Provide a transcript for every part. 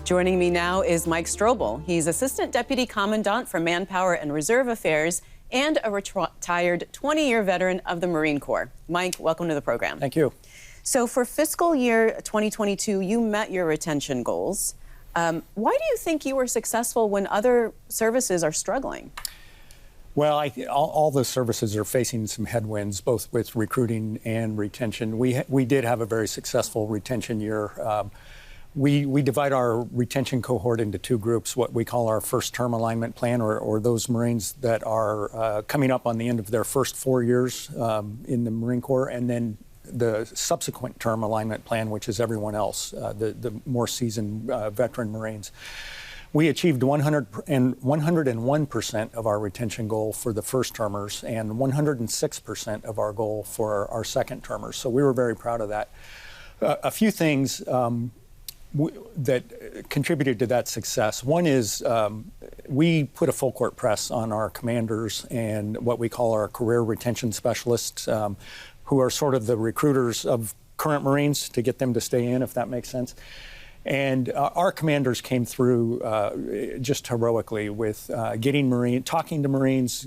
Joining me now is Mike Strobel. He's Assistant Deputy Commandant for Manpower and Reserve Affairs and a retired 20-year veteran of the Marine Corps. Mike, welcome to the program. Thank you. So for fiscal year 2022, you met your retention goals. Why do you think you were successful when other services are struggling? Well, all the services are facing some headwinds, both with recruiting and retention. We did have a very successful retention year. We divide our retention cohort into two groups, what we call our first term alignment plan, or those Marines that are coming up on the end of their first 4 years in the Marine Corps, and then the subsequent term alignment plan, which is everyone else, the more seasoned veteran Marines. We achieved 101% of our retention goal for the first termers and 106% of our goal for our second termers. So we were very proud of that. A few things that contributed to that success. One is we put a full court press on our commanders and what we call our career retention specialists, who are sort of the recruiters of current Marines to get them to stay in, if that makes sense. And our commanders came through just heroically with talking to Marines,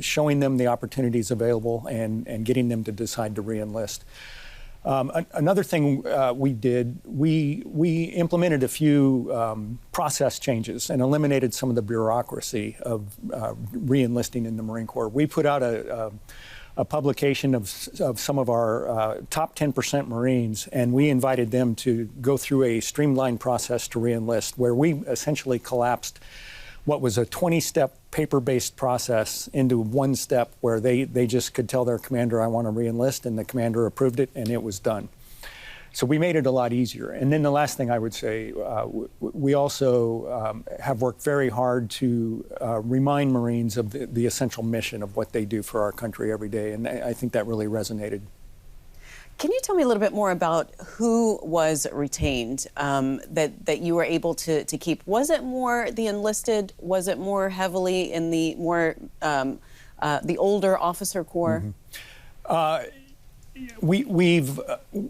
showing them the opportunities available, and getting them to decide to re-enlist. Another thing we did, we implemented a few process changes and eliminated some of the bureaucracy of re-enlisting in the Marine Corps. We put out a publication of some of our top 10% Marines, and we invited them to go through a streamlined process to re-enlist, where we essentially collapsed what was a 20-step paper-based process into one step where they just could tell their commander, I want to re-enlist, and the commander approved it, and it was done. So we made it a lot easier. And then the last thing I would say, we also have worked very hard to remind Marines of the essential mission of what they do for our country every day, and I think that really resonated. Can you tell me a little bit more about who was retained that you were able to keep? Was it more the enlisted? Was it more heavily in the more the older officer corps? Mm-hmm.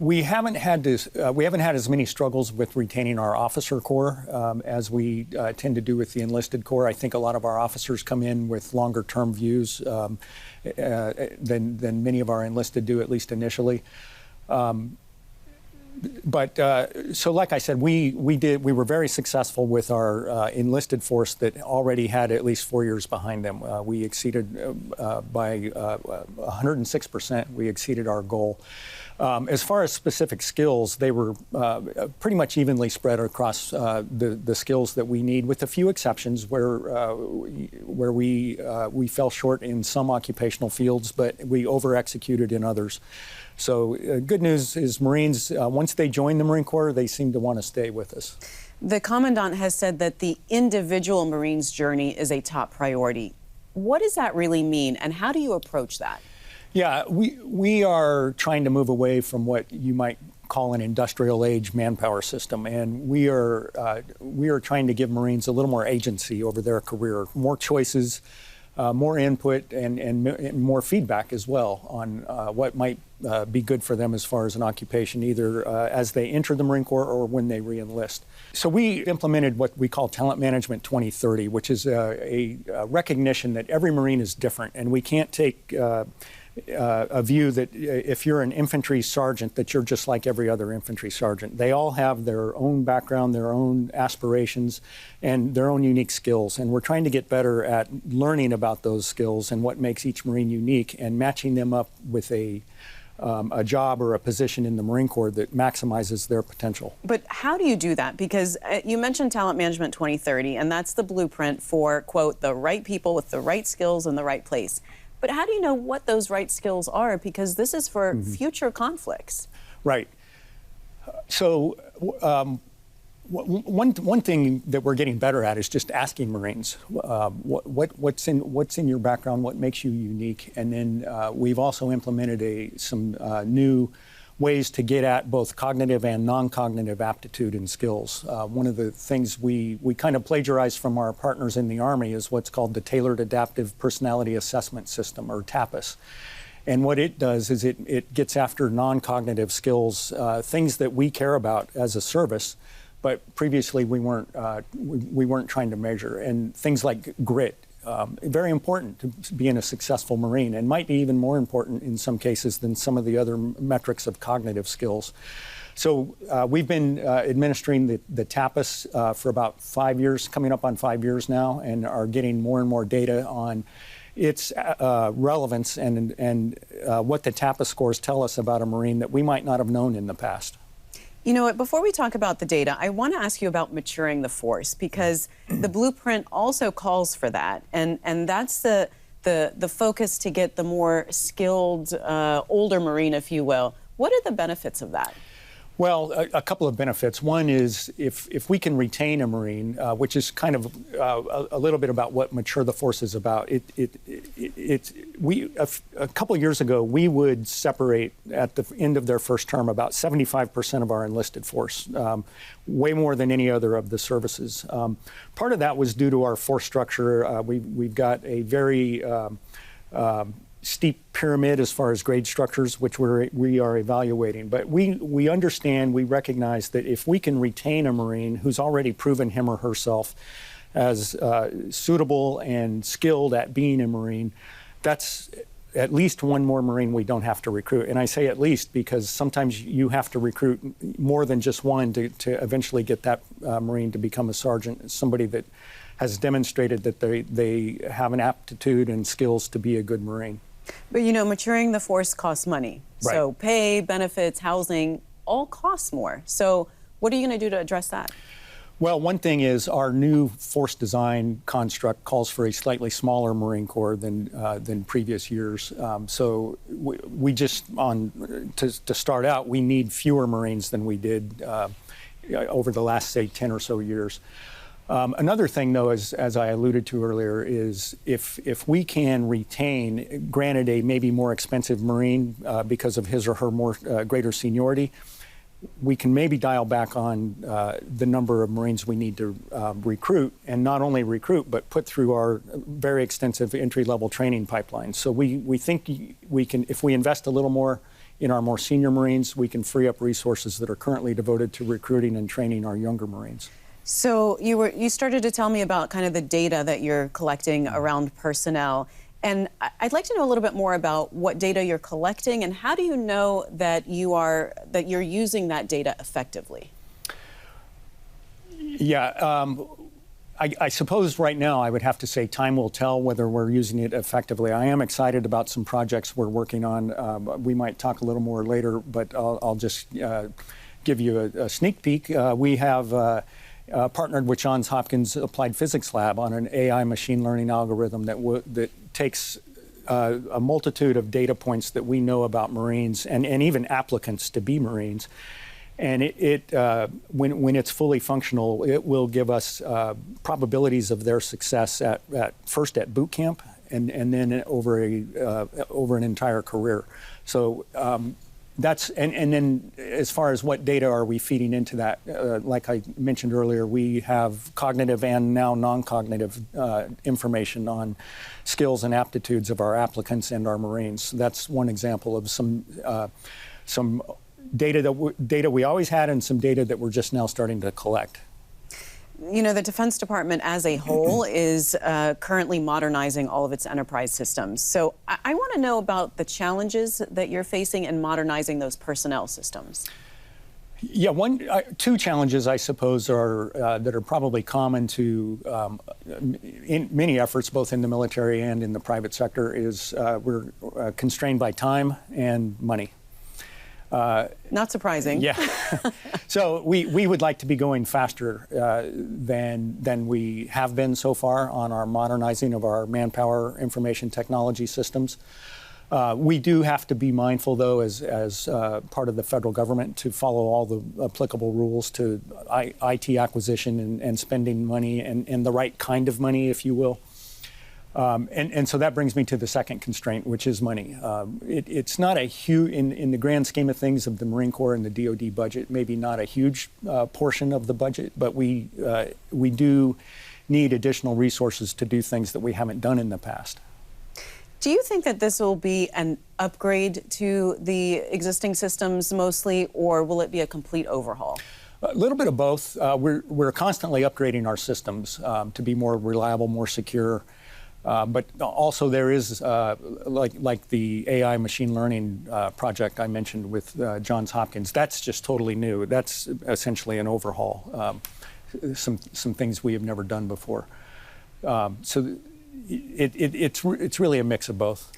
We haven't had as many struggles with retaining our officer corps as we tend to do with the enlisted corps. I think a lot of our officers come in with longer term views than many of our enlisted do, at least initially. So like I said, we were very successful with our enlisted force that already had at least 4 years behind them. We exceeded by 106%. We exceeded our goal. As far as specific skills, they were pretty much evenly spread across the skills that we need, with a few exceptions where we fell short in some occupational fields, but we over-executed in others. So good news is Marines, once they join the Marine Corps, they seem to want to stay with us. The Commandant has said that the individual Marine's journey is a top priority. What does that really mean, and how do you approach that? Yeah, we are trying to move away from what you might call an industrial age manpower system, and we are trying to give Marines a little more agency over their career, more choices, more input, and more feedback as well on what might be good for them as far as an occupation, either as they enter the Marine Corps or when they re-enlist. So we implemented what we call Talent Management 2030, which is a recognition that every Marine is different, and we can't take a view that if you're an infantry sergeant, that you're just like every other infantry sergeant. They all have their own background, their own aspirations, and their own unique skills. And we're trying to get better at learning about those skills and what makes each Marine unique, and matching them up with a job or a position in the Marine Corps that maximizes their potential. But how do you do that? Because you mentioned Talent Management 2030, and that's the blueprint for, quote, the right people with the right skills in the right place. But how do you know what those right skills are? Because this is for future conflicts. Right. So one thing that we're getting better at is just asking Marines what's in your background, what makes you unique, and then we've also implemented some new ways to get at both cognitive and non-cognitive aptitude and skills. One of the things we kind of plagiarized from our partners in the Army is what's called the Tailored Adaptive Personality Assessment System, or TAPAS. And what it does is it gets after non-cognitive skills, things that we care about as a service, but previously we weren't trying to measure. And things like grit, very important to being a successful Marine, and might be even more important in some cases than some of the other metrics of cognitive skills. So we've been administering the TAPAS for about 5 years, coming up on 5 years now, and are getting more and more data on its relevance and what the TAPAS scores tell us about a Marine that we might not have known in the past. You know what, before we talk about the data, I want to ask you about maturing the force, because the blueprint also calls for that, and that's the focus to get the more skilled, older Marine, if you will. What are the benefits of that? Well, a couple of benefits. One is if we can retain a Marine, which is kind of a little bit about what Mature the Force is about. A couple of years ago, we would separate at the end of their first term about 75% of our enlisted force, way more than any other of the services. Part of that was due to our force structure. We've got a very steep pyramid as far as grade structures, which we are evaluating. But we understand, we recognize that if we can retain a Marine who's already proven him or herself as suitable and skilled at being a Marine, that's at least one more Marine we don't have to recruit. And I say at least because sometimes you have to recruit more than just one to eventually get that Marine to become a sergeant, somebody that has demonstrated that they have an aptitude and skills to be a good Marine. But you know, maturing the force costs money. Right. So pay, benefits, housing, all costs more. So what are you going to do to address that? Well, one thing is our new force design construct calls for a slightly smaller Marine Corps than previous years. So we just, to start out, we need fewer Marines than we did over the last, say, 10 or so years. Another thing, though, as I alluded to earlier, is if we can retain, granted a maybe more expensive Marine because of his or her greater seniority, we can maybe dial back on the number of Marines we need to recruit, and not only recruit, but put through our very extensive entry-level training pipeline. So we think we can, if we invest a little more in our more senior Marines, we can free up resources that are currently devoted to recruiting and training our younger Marines. So you started to tell me about kind of the data that you're collecting around personnel. And I'd like to know a little bit more about what data you're collecting, and how do you know that you're using that data effectively? Yeah, I suppose right now I would have to say time will tell whether we're using it effectively. I am excited about some projects we're working on. We might talk a little more later, but I'll just give you a sneak peek. We have partnered with Johns Hopkins Applied Physics Lab on an AI machine learning algorithm that takes a multitude of data points that we know about Marines and even applicants to be Marines. And when it's fully functional, it will give us probabilities of their success first at boot camp and then over an entire career. So and then as far as what data are we feeding into that, like I mentioned earlier, we have cognitive and now non-cognitive information on skills and aptitudes of our applicants and our Marines. That's one example of some data we always had and some data that we're just now starting to collect. You know, the Defense Department as a whole is currently modernizing all of its enterprise systems. So I want to know about the challenges that you're facing in modernizing those personnel systems. Yeah, two challenges, I suppose, are that are probably common to in many efforts, both in the military and in the private sector, is we're constrained by time and money. Not surprising. Yeah. So we would like to be going faster than we have been so far on our modernizing of our manpower information technology systems. We do have to be mindful, though, as part of the federal government, to follow all the applicable rules to IT acquisition and spending money and the right kind of money, if you will. And so that brings me to the second constraint, which is money. It's not a huge, in the grand scheme of things of the Marine Corps and the DoD budget, maybe not a huge portion of the budget, but we do need additional resources to do things that we haven't done in the past. Do you think that this will be an upgrade to the existing systems mostly, or will it be a complete overhaul? A little bit of both. We're constantly upgrading our systems to be more reliable, more secure. But also there is, like the AI machine learning project I mentioned with Johns Hopkins, that's just totally new. That's essentially an overhaul. Some things we have never done before. So it's really a mix of both.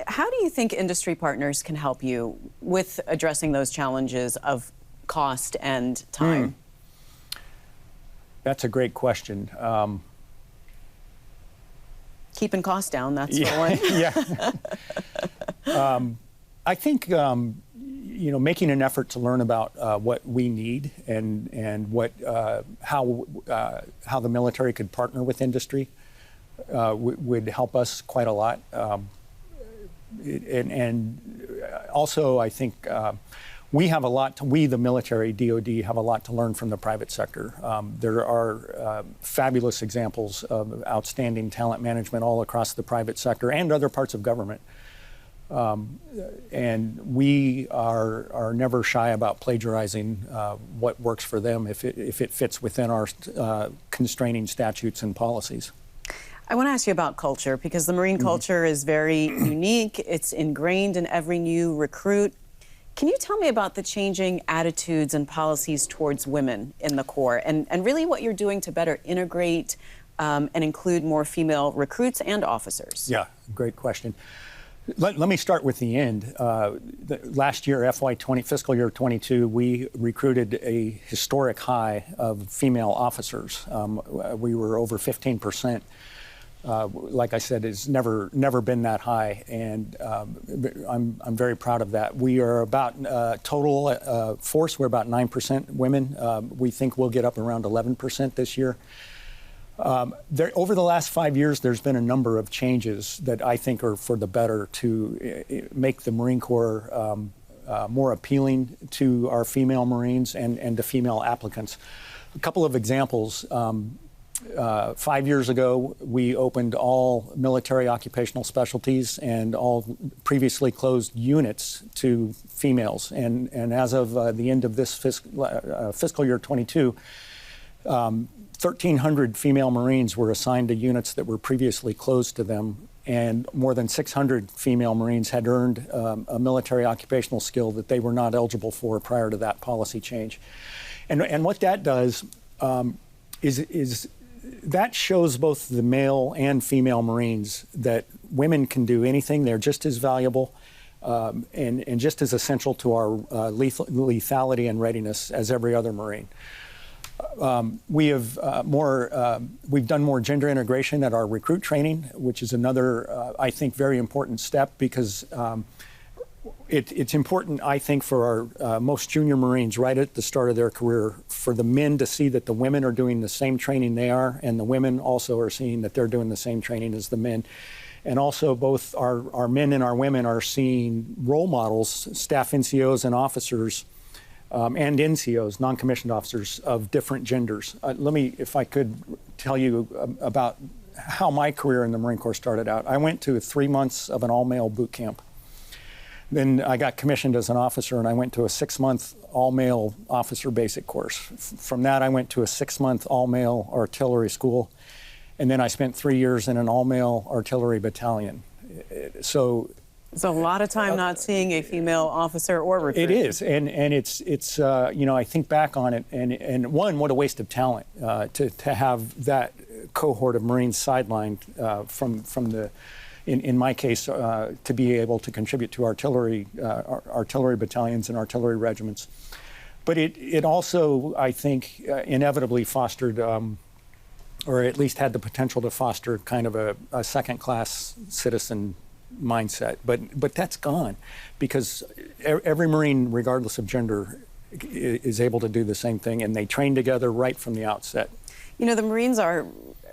How do you think industry partners can help you with addressing those challenges of cost and time? That's a great question. Keeping costs down, that's the one. Yeah. I think making an effort to learn about what we need and what how the military could partner with industry would help us quite a lot. And also, I think we have a lot. We, the military, DoD, have a lot to learn from the private sector. There are fabulous examples of outstanding talent management all across the private sector and other parts of government. And we are never shy about plagiarizing what works for them if it fits within our constraining statutes and policies. I want to ask you about culture, because the Marine culture is very unique. It's ingrained in every new recruit. Can you tell me about the changing attitudes and policies towards women in the Corps, and really what you're doing to better integrate and include more female recruits and officers? Yeah, great question. Let me start with the end. Last year, fiscal year 22, we recruited a historic high of female officers. We were over 15%. Like I said, it's never been that high, and I'm very proud of that. We are about total force. We're about 9% women. We think we'll get up around 11% this year. Over the last 5 years, there's been a number of changes that I think are for the better to make the Marine Corps more appealing to our female Marines and to female applicants. A couple of examples. 5 years ago, we opened all military occupational specialties and all previously closed units to females. And as of the end of this fiscal year 22, 1,300 female Marines were assigned to units that were previously closed to them, and more than 600 female Marines had earned a military occupational skill that they were not eligible for prior to that policy change. And what that does is that shows both the male and female Marines that women can do anything. They're just as valuable and just as essential to our lethality and readiness as every other Marine. We've done more gender integration at our recruit training, which is another, I think, very important step, because it's important, I think, for our most junior Marines right at the start of their career, for the men to see that the women are doing the same training they are, and the women also are seeing that they're doing the same training as the men. And also both our men and our women are seeing role models, staff NCOs and officers, and NCOs, non-commissioned officers of different genders. Let me, if I could, tell you about how my career in the Marine Corps started out. I went to 3 months of an all-male boot camp. Then I got commissioned as an officer, and I went to a 6-month all-male officer basic course. From that, I went to a 6-month all-male artillery school, and then I spent 3 years in an all-male artillery battalion. So it's a lot of time not seeing a female officer or recruit. It is, and it's I think back on it, and one, what a waste of talent to have that cohort of Marines sidelined from the. In my case, to be able to contribute to artillery battalions and artillery regiments. But it also, I think, inevitably fostered, or at least had the potential to foster, kind of a second-class citizen mindset. But that's gone, because every Marine, regardless of gender, is able to do the same thing, and they train together right from the outset. You know, the Marines are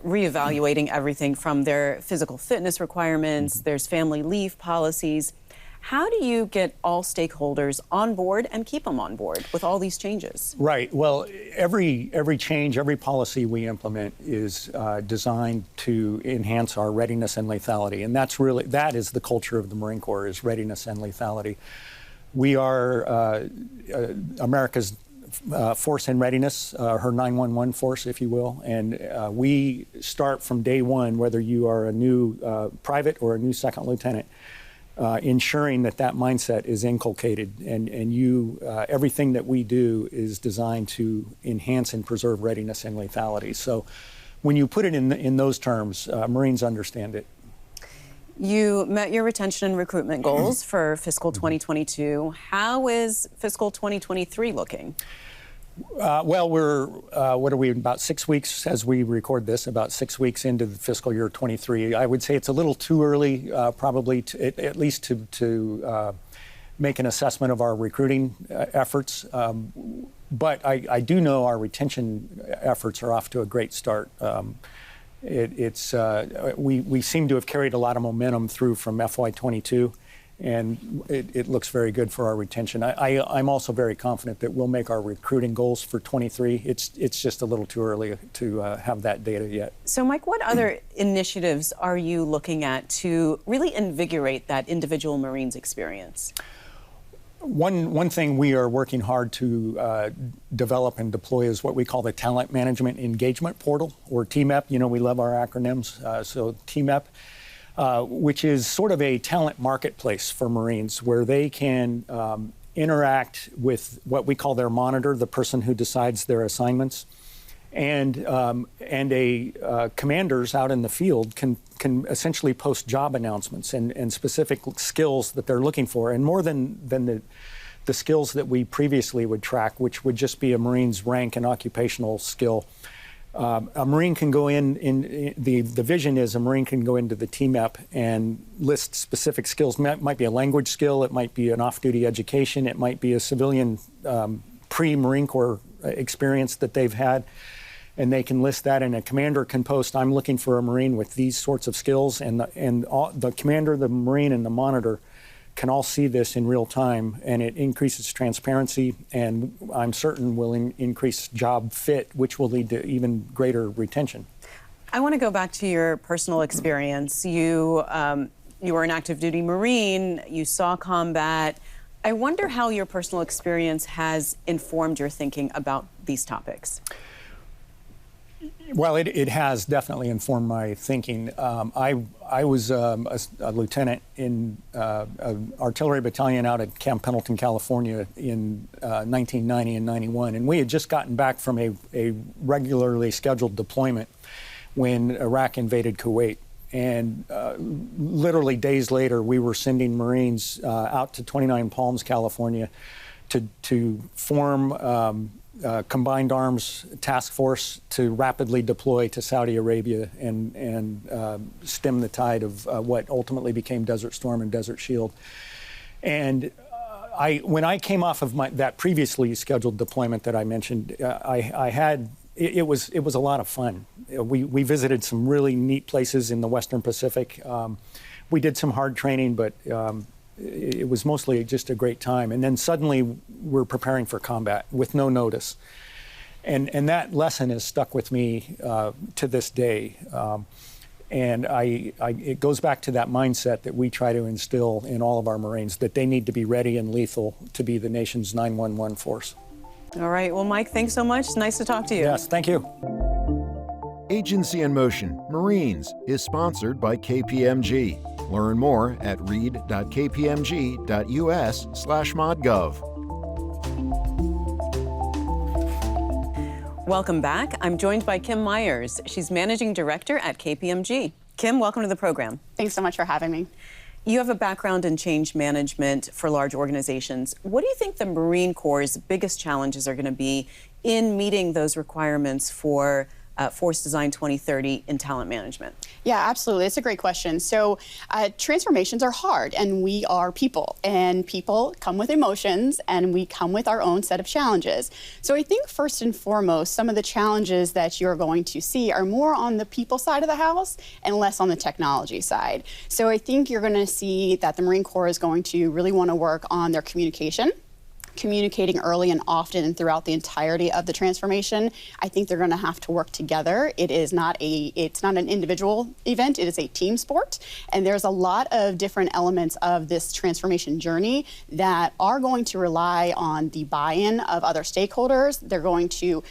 reevaluating everything from their physical fitness requirements, there's family leave policies. How do you get all stakeholders on board and keep them on board with all these changes? Right. Well, every change, every policy we implement is designed to enhance our readiness and lethality, and that is the culture of the Marine Corps, is readiness and lethality. We are America's force in readiness, her 911 force, if you will. And we start from day one, whether you are a new private or a new second lieutenant, ensuring that that mindset is inculcated, and everything that we do is designed to enhance and preserve readiness and lethality. So when you put it in those terms, Marines understand it. You met your retention and recruitment goals for fiscal 2022. How is fiscal 2023 looking? Well, we're, what are we, about 6 weeks as we record this, about 6 weeks into the fiscal year 23. I would say it's a little too early, probably, at least to make an assessment of our recruiting efforts. But I do know our retention efforts are off to a great start. We seem to have carried a lot of momentum through from FY22. And it looks very good for our retention. I'm also very confident that we'll make our recruiting goals for 23. It's just a little too early to have that data yet. So, Mike, what other initiatives are you looking at to really invigorate that individual Marines experience? One thing we are working hard to develop and deploy is what we call the Talent Management Engagement Portal, or TMEP. You know, we love our acronyms. So TMEP. Which is sort of a talent marketplace for Marines, where they can interact with what we call their monitor, the person who decides their assignments, and commanders out in the field can essentially post job announcements and specific skills that they're looking for, and more than the skills that we previously would track, which would just be a Marine's rank and occupational skill. A Marine can go the vision is a Marine can go into the TMEP and list specific skills. It might be a language skill, it might be an off-duty education, it might be a civilian pre-Marine Corps experience that they've had, and they can list that, and a commander can post, I'm looking for a Marine with these sorts of skills, and the commander, the Marine, and the monitor can all see this in real time, and it increases transparency, and I'm certain will increase job fit, which will lead to even greater retention. I want to go back to your personal experience. You were an active duty Marine, you saw combat. I wonder how your personal experience has informed your thinking about these topics. Well, it has definitely informed my thinking. I was a lieutenant in an artillery battalion out at Camp Pendleton, California in 1990 and 91. And we had just gotten back from a regularly scheduled deployment when Iraq invaded Kuwait. And literally days later, we were sending Marines out to 29 Palms, California to form combined arms task force to rapidly deploy to Saudi Arabia and stem the tide of what ultimately became Desert Storm and Desert Shield. And when I came off of that previously scheduled deployment that I mentioned, it was a lot of fun. We visited some really neat places in the Western Pacific. We did some hard training, but it was mostly just a great time. And then suddenly we're preparing for combat with no notice. And that lesson has stuck with me to this day. And it goes back to that mindset that we try to instill in all of our Marines, that they need to be ready and lethal to be the nation's 911 force. All right. Well, Mike, thanks so much. Nice to talk to you. Yes, thank you. Agency in Motion, Marines, is sponsored by KPMG. Learn more at read.kpmg.us/modgov. Welcome back. I'm joined by Kim Myers. She's Managing Director at KPMG. Kim, welcome to the program. Thanks so much for having me. You have a background in change management for large organizations. What do you think the Marine Corps' biggest challenges are going to be in meeting those requirements for Force Design 2030 in talent management? Yeah, absolutely. It's a great question. So transformations are hard, and we are people, and people come with emotions, and we come with our own set of challenges. So I think first and foremost, some of the challenges that you're going to see are more on the people side of the house and less on the technology side. So I think you're going to see that the Marine Corps is going to really want to work on their communication. communicating early and often and throughout the entirety of the transformation. I think they're going to have to work together. It's not an individual event, it is a team sport. And there's a lot of different elements of this transformation journey that are going to rely on the buy-in of other stakeholders. They're going to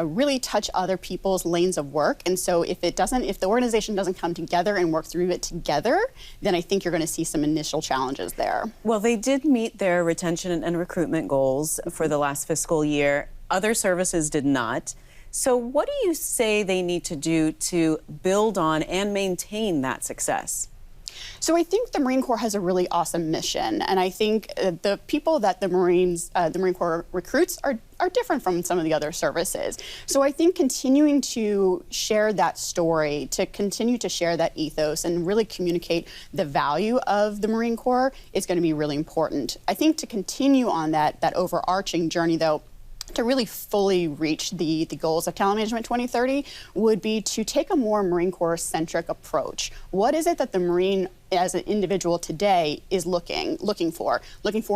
really touch other people's lanes of work. And so if the organization doesn't come together and work through it together, then I think you're going to see some initial challenges there. Well, they did meet their retention and recruitment goals for the last fiscal year. Other services did not. So what do you say they need to do to build on and maintain that success? So I think the Marine Corps has a really awesome mission, and I think the people that the Marine Corps recruits are different from some of the other services. So I think continuing to share that story, to continue to share that ethos and really communicate the value of the Marine Corps is going to be really important. I think to continue on that overarching journey, though, to really fully reach the goals of Talent Management 2030 would be to take a more Marine Corps-centric approach. What is it that the Marine as an individual today is looking for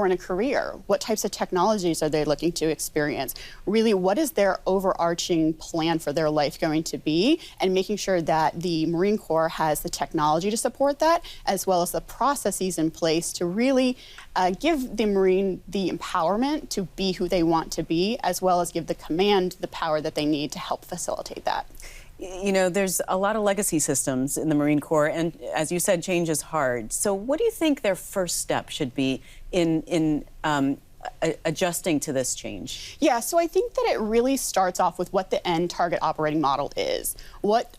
in a career? What types of technologies are they looking to experience? Really, what is their overarching plan for their life going to be? And making sure that the Marine Corps has the technology to support that, as well as the processes in place to really give the Marine the empowerment to be who they want to be, as well as give the command the power that they need to help facilitate that. You know, there's a lot of legacy systems in the Marine Corps, and as you said, change is hard. So what do you think their first step should be in adjusting to this change? Yeah, so I think that it really starts off with what the end target operating model is. What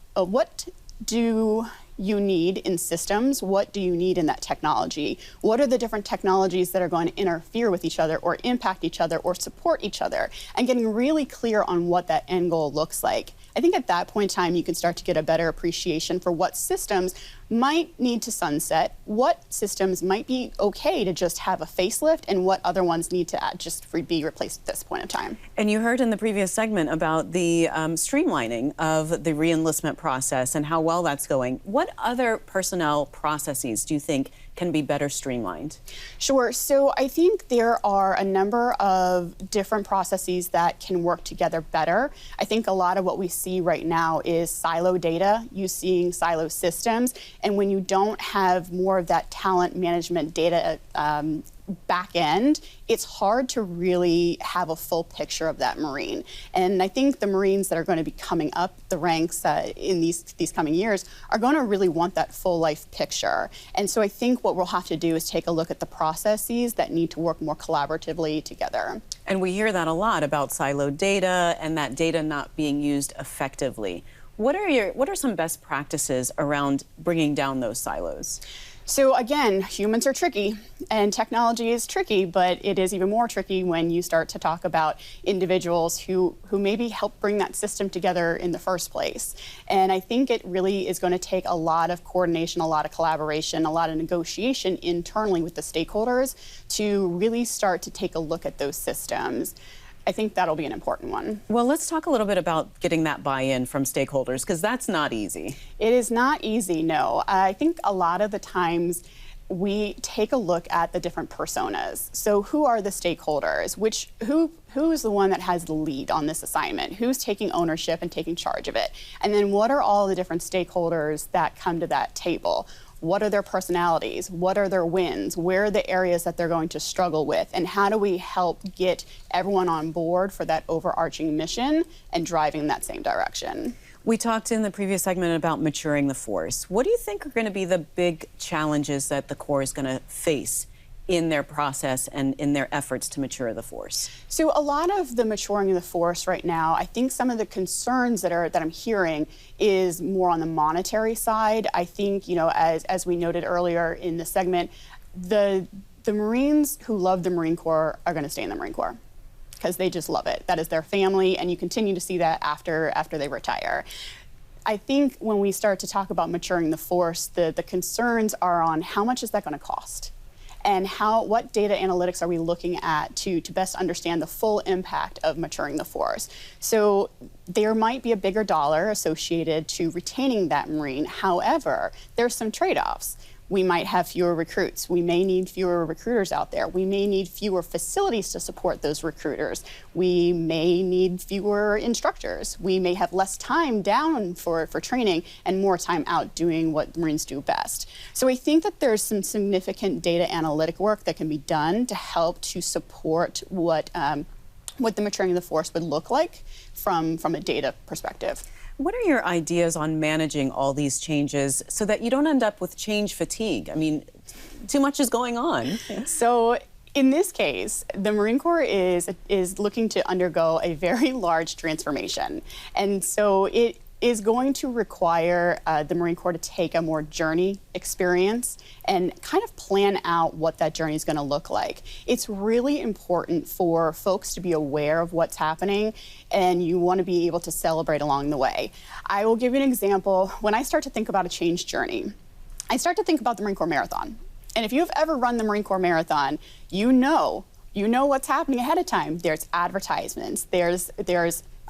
do you need in systems? What do you need in that technology? What are the different technologies that are going to interfere with each other or impact each other or support each other? And getting really clear on what that end goal looks like. I think at that point in time, you can start to get a better appreciation for what systems might need to sunset, what systems might be okay to just have a facelift, and what other ones need to just be replaced at this point in time. And you heard in the previous segment about the streamlining of the re-enlistment process and how well that's going. What other personnel processes do you think can be better streamlined? Sure. So I think there are a number of different processes that can work together better. I think a lot of what we see right now is silo data, using silo systems. And when you don't have more of that talent management data back end, it's hard to really have a full picture of that Marine. And I think the Marines that are going to be coming up the ranks in these coming years are going to really want that full life picture. And so I think what we'll have to do is take a look at the processes that need to work more collaboratively together. And we hear that a lot about siloed data and that data not being used effectively. What are some best practices around bringing down those silos? So again, humans are tricky and technology is tricky, but it is even more tricky when you start to talk about individuals who maybe help bring that system together in the first place. And I think it really is going to take a lot of coordination, a lot of collaboration, a lot of negotiation internally with the stakeholders to really start to take a look at those systems. I think that'll be an important one. Well, let's talk a little bit about getting that buy-in from stakeholders, because that's not easy. It is not easy, no. I think a lot of the times we take a look at the different personas. So who are the stakeholders? Who is the one that has the lead on this assignment? Who's taking ownership and taking charge of it? And then what are all the different stakeholders that come to that table? What are their personalities? What are their wins? Where are the areas that they're going to struggle with? And how do we help get everyone on board for that overarching mission and driving in that same direction? We talked in the previous segment about maturing the force. What do you think are going to be the big challenges that the Corps is going to face in their process and in their efforts to mature the force? So a lot of the maturing of the force right now, I think some of the concerns that I'm hearing is more on the monetary side. I think, you know, as we noted earlier in the segment, the Marines who love the Marine Corps are going to stay in the Marine Corps because they just love it. That is their family, and you continue to see that after they retire. I think when we start to talk about maturing the force, the concerns are on how much is that going to cost? And what data analytics are we looking at to best understand the full impact of maturing the force? So there might be a bigger dollar associated to retaining that Marine. However, there's some trade-offs. we might have fewer recruits. We may need fewer recruiters out there. We may need fewer facilities to support those recruiters. We may need fewer instructors. We may have less time down for training and more time out doing what Marines do best. So I think that there's some significant data analytic work that can be done to help to support what the maturing of the force would look like from a data perspective. What are your ideas on managing all these changes so that you don't end up with change fatigue? I mean, too much is going on. So in this case, the Marine Corps is looking to undergo a very large transformation. And so it is going to require the Marine Corps to take a more journey experience and kind of plan out what that journey is going to look like. It's really important for folks to be aware of what's happening, and you want to be able to celebrate along the way. I will give you an example. When I start to think about a change journey, I start to think about the Marine Corps Marathon. And if you've ever run the Marine Corps Marathon, you know what's happening ahead of time. There's advertisements, there's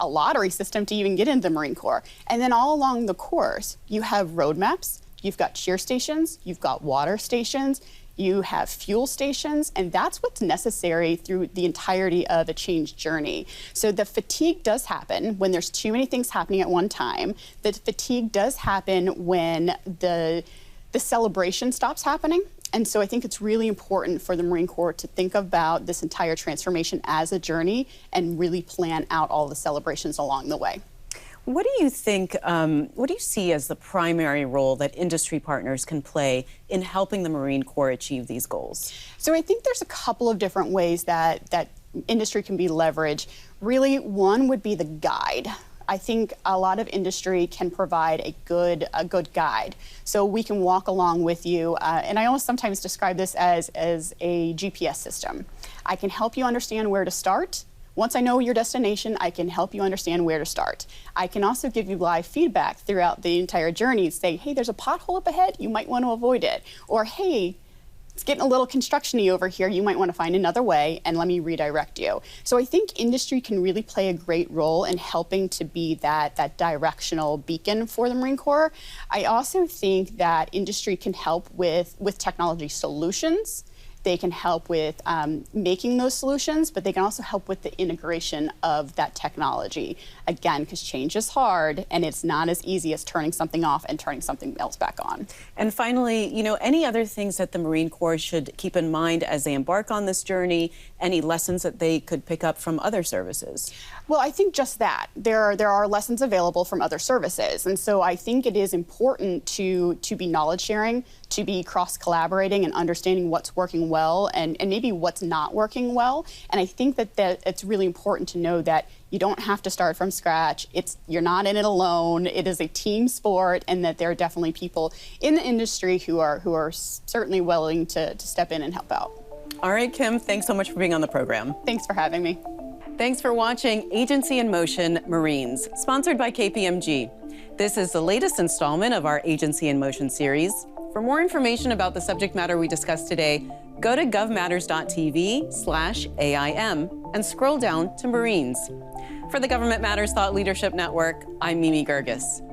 a lottery system to even get into the Marine Corps. And then all along the course, you have roadmaps, you've got cheer stations, you've got water stations, you have fuel stations, and that's what's necessary through the entirety of a change journey. So the fatigue does happen when there's too many things happening at one time. The fatigue does happen when the celebration stops happening. And so I think it's really important for the Marine Corps to think about this entire transformation as a journey and really plan out all the celebrations along the way. What do you think, what do you see as the primary role that industry partners can play in helping the Marine Corps achieve these goals? So I think there's a couple of different ways that industry can be leveraged. Really, one would be the guide. I think a lot of industry can provide a good guide. So we can walk along with you, and I almost sometimes describe this as a GPS system. I can help you understand where to start. Once I know your destination, I can help you understand where to start. I can also give you live feedback throughout the entire journey, say, hey, there's a pothole up ahead, you might want to avoid it. Or, hey, it's getting a little construction-y over here, you might want to find another way, and let me redirect you. So I think industry can really play a great role in helping to be that directional beacon for the Marine Corps. I also think that industry can help with technology solutions. They can help with making those solutions, but they can also help with the integration of that technology. Again, because change is hard, and it's not as easy as turning something off and turning something else back on. And finally, any other things that the Marine Corps should keep in mind as they embark on this journey? Any lessons that they could pick up from other services? Well, I think just that. There are lessons available from other services. And so I think it is important to be knowledge sharing, to be cross-collaborating and understanding what's working well and maybe what's not working well. And I think that it's really important to know that you don't have to start from scratch. You're not in it alone. It is a team sport, and that there are definitely people in the industry who are certainly willing to step in and help out. All right, Kim, thanks so much for being on the program. Thanks for having me. Thanks for watching Agency in Motion Marines, sponsored by KPMG. This is the latest installment of our Agency in Motion series. For more information about the subject matter we discussed today, go to govmatters.tv/AIM and scroll down to Marines. For the Government Matters Thought Leadership Network, I'm Mimi Geerges.